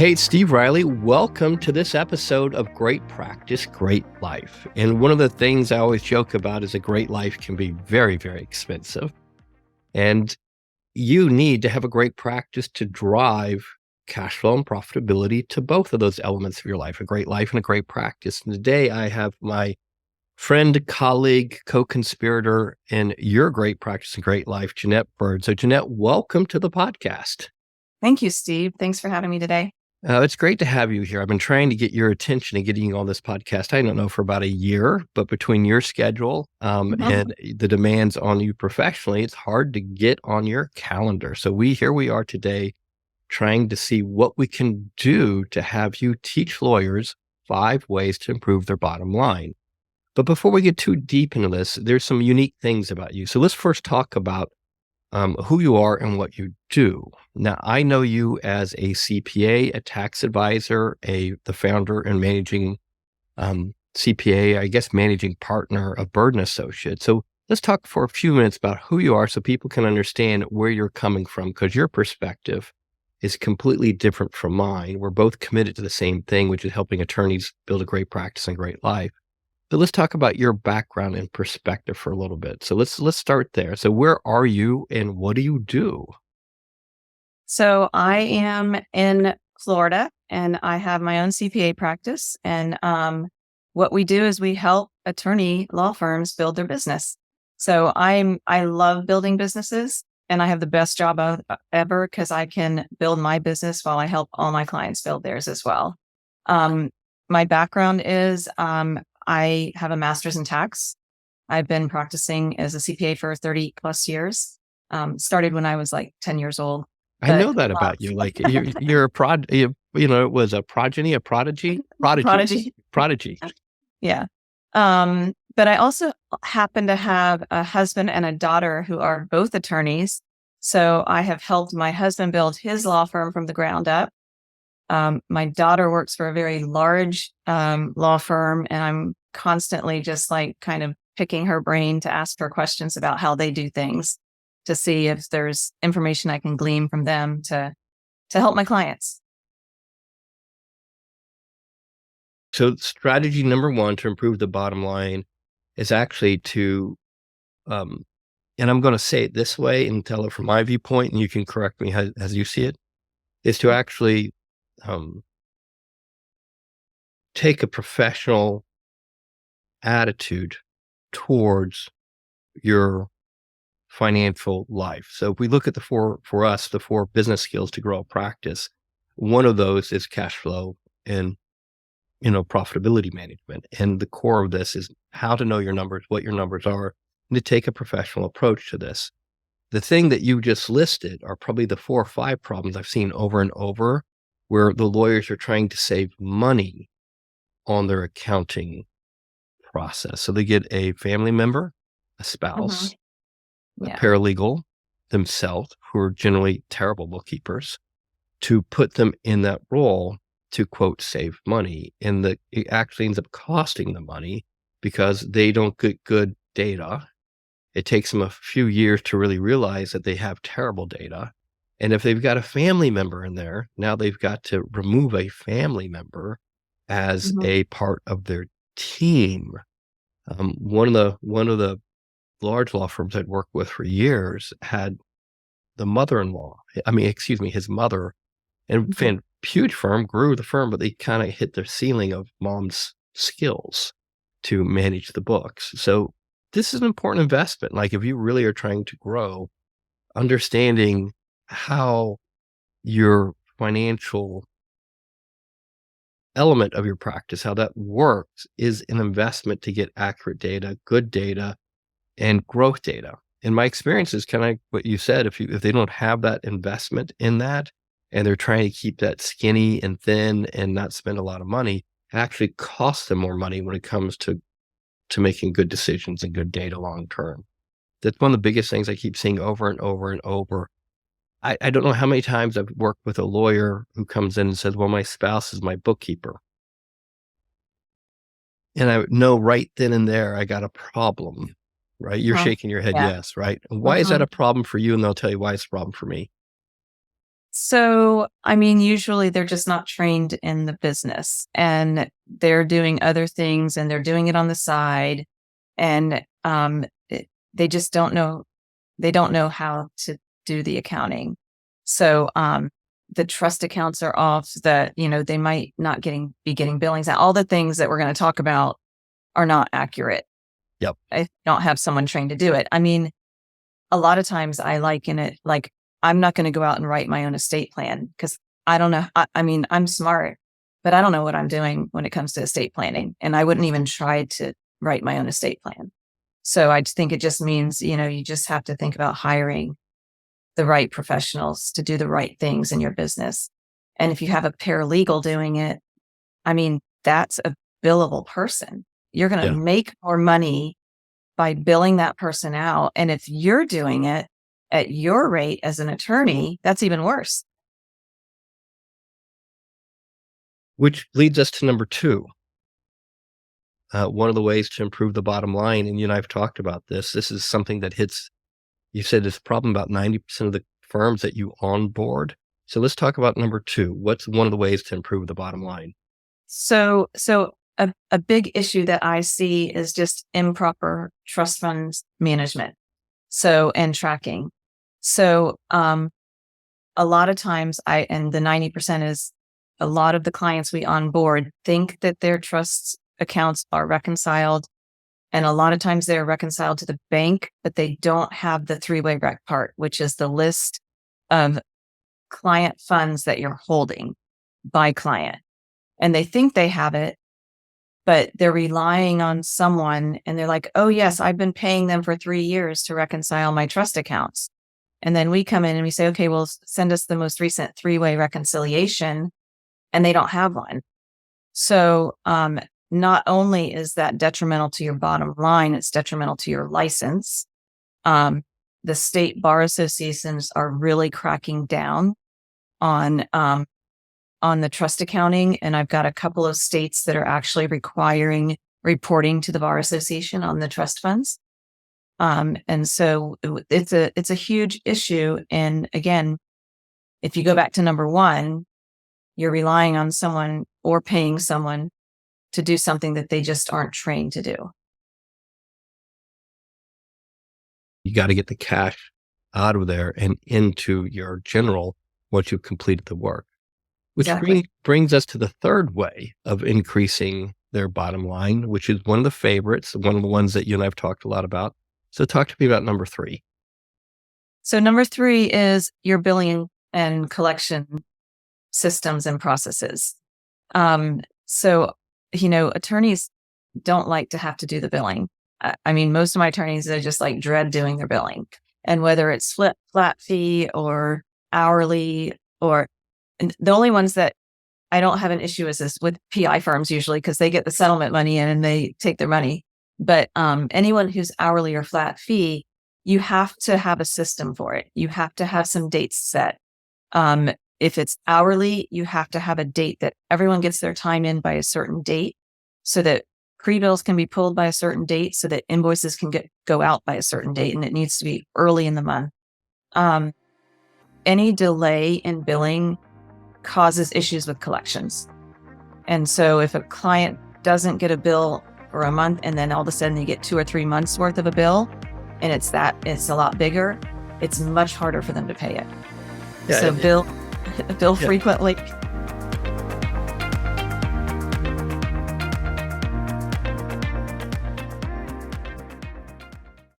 Hey, it's Steve Riley. Welcome to this episode of Great Practice, Great Life. And one of the things I always joke about is a great life can be very, very expensive. And you need to have a great practice to drive cash flow and profitability to both of those elements of your life, a great life and a great practice. And today I have my friend, colleague, co-conspirator in your great practice and great life, Jeannette Byrd. So Jeannette, welcome to the podcast. Thank you, Steve. Thanks for having me today. It's great to have you here. I've been trying to get your attention and getting you on this podcast, I don't know, for about a year, but between your schedule and the demands on you professionally, it's hard to get on your calendar. So here we are today trying to see what we can do to have you teach lawyers 5 ways to improve their bottom line. But before we get too deep into this, there's some unique things about you. So let's first talk about who you are and what you do. Now, I know you as a CPA, a tax advisor, the founder and managing CPA, I guess, managing partner of Byrd Associates. So let's talk for a few minutes about who you are so people can understand where you're coming from, because your perspective is completely different from mine. We're both committed to the same thing, which is helping attorneys build a great practice and great life. But let's talk about your background and perspective for a little bit. So let's start there. So where are you and what do you do? So I am in Florida and I have my own CPA practice. And what we do is we help attorney law firms build their business. So I love building businesses and I have the best job ever because I can build my business while I help all my clients build theirs as well. My background is I have a master's in tax. I've been practicing as a CPA for 30 plus years. Started when I was like 10 years old. I know that about you. Like you're it was a prodigy. Yeah. But I also happen to have a husband and a daughter who are both attorneys. So I have helped my husband build his law firm from the ground up. My daughter works for a very large law firm, and I'm constantly just like kind of picking her brain to ask her questions about how they do things to see if there's information I can glean from them to help my clients. So strategy number 1 to improve the bottom line is actually to, and I'm going to say it this way and tell it from my viewpoint, and you can correct me as you see it, is to actually take a professional attitude towards your financial life. So if we look at the 4 business skills to grow a practice, one of those is cash flow and, profitability management. And the core of this is how to know your numbers, what your numbers are, and to take a professional approach to this. The thing that you just listed are probably the 4 or 5 problems I've seen over and over where the lawyers are trying to save money on their accounting process. So they get a family member, a spouse, a paralegal themselves, who are generally terrible bookkeepers, to put them in that role to, quote, save money. And it actually ends up costing them money because they don't get good data. It takes them a few years to really realize that they have terrible data. And if they've got a family member in there, now they've got to remove a family member as a part of their team. One of the large law firms I'd worked with for years had his mother, and huge firm, grew the firm, but they kind of hit their ceiling of mom's skills to manage the books. So this is an important investment. Like if you really are trying to grow, understanding how your financial element of your practice, how that works, is an investment to get accurate data, good data, and growth data. In my experience is kind of what you said, if they don't have that investment in that, and they're trying to keep that skinny and thin and not spend a lot of money, it actually costs them more money when it comes to making good decisions and good data long term. That's one of the biggest things I keep seeing over and over and over. I don't know how many times I've worked with a lawyer who comes in and says, well, my spouse is my bookkeeper. And I know right then and there, I got a problem, right? You're shaking your head, yes, right? Why is that a problem for you? And they'll tell you why it's a problem for me. So, I mean, usually they're just not trained in the business and they're doing other things and they're doing it on the side. And they just don't know, they don't know how to do the accounting. So, the trust accounts are off, that, they might not be getting billings out. All the things that we're going to talk about are not accurate. Yep. I don't have someone trained to do it. I mean, a lot of times I liken it like, I'm not going to go out and write my own estate plan because I don't know. I mean, I'm smart, but I don't know what I'm doing when it comes to estate planning. And I wouldn't even try to write my own estate plan. So I think it just means, you just have to think about hiring the right professionals to do the right things in your business. And if you have a paralegal doing it, I mean, that's a billable person. You're going to make more money by billing that person out. And if you're doing it at your rate as an attorney, that's even worse. Which leads us to number 2. One of the ways to improve the bottom line, and you and I have talked about this, this is something that hits, you said it's a problem about 90% of the firms that you onboard. So let's talk about number 2. What's one of the ways to improve the bottom line? So a big issue that I see is just improper trust funds management. And tracking. So, a lot of times and the 90% is a lot of the clients we onboard think that their trust accounts are reconciled. And a lot of times they're reconciled to the bank, but they don't have the 3-way rec part, which is the list of client funds that you're holding by client. And they think they have it, but they're relying on someone and they're like, oh yes, I've been paying them for 3 years to reconcile my trust accounts. And then we come in and we say, okay, well, send us the most recent 3-way reconciliation. And they don't have one. So, not only is that detrimental to your bottom line, it's detrimental to your license. The state bar associations are really cracking down on the trust accounting. And I've got a couple of states that are actually requiring reporting to the bar association on the trust funds. And so it's a huge issue. And again, if you go back to number 1, you're relying on someone or paying someone to do something that they just aren't trained to do. You got to get the cash out of there and into your general once you've completed the work. Which brings us to the third way of increasing their bottom line, which is one of the favorites, one of the ones that you and I have talked a lot about. So talk to me about number 3. So number 3 is your billing and collection systems and processes. Attorneys don't like to have to do the billing. I mean, most of my attorneys, they just like dread doing their billing. And whether it's flat fee or hourly, and the only ones that I don't have an issue is with PI firms usually, because they get the settlement money in and they take their money. But anyone who's hourly or flat fee, you have to have a system for it. You have to have some dates set. If it's hourly, you have to have a date that everyone gets their time in by a certain date so that pre-bills can be pulled by a certain date so that invoices can go out by a certain date, and it needs to be early in the month. Any delay in billing causes issues with collections. And so if a client doesn't get a bill for a month and then all of a sudden you get 2 or 3 months worth of a bill and it's a lot bigger, it's much harder for them to pay it. So bill frequently.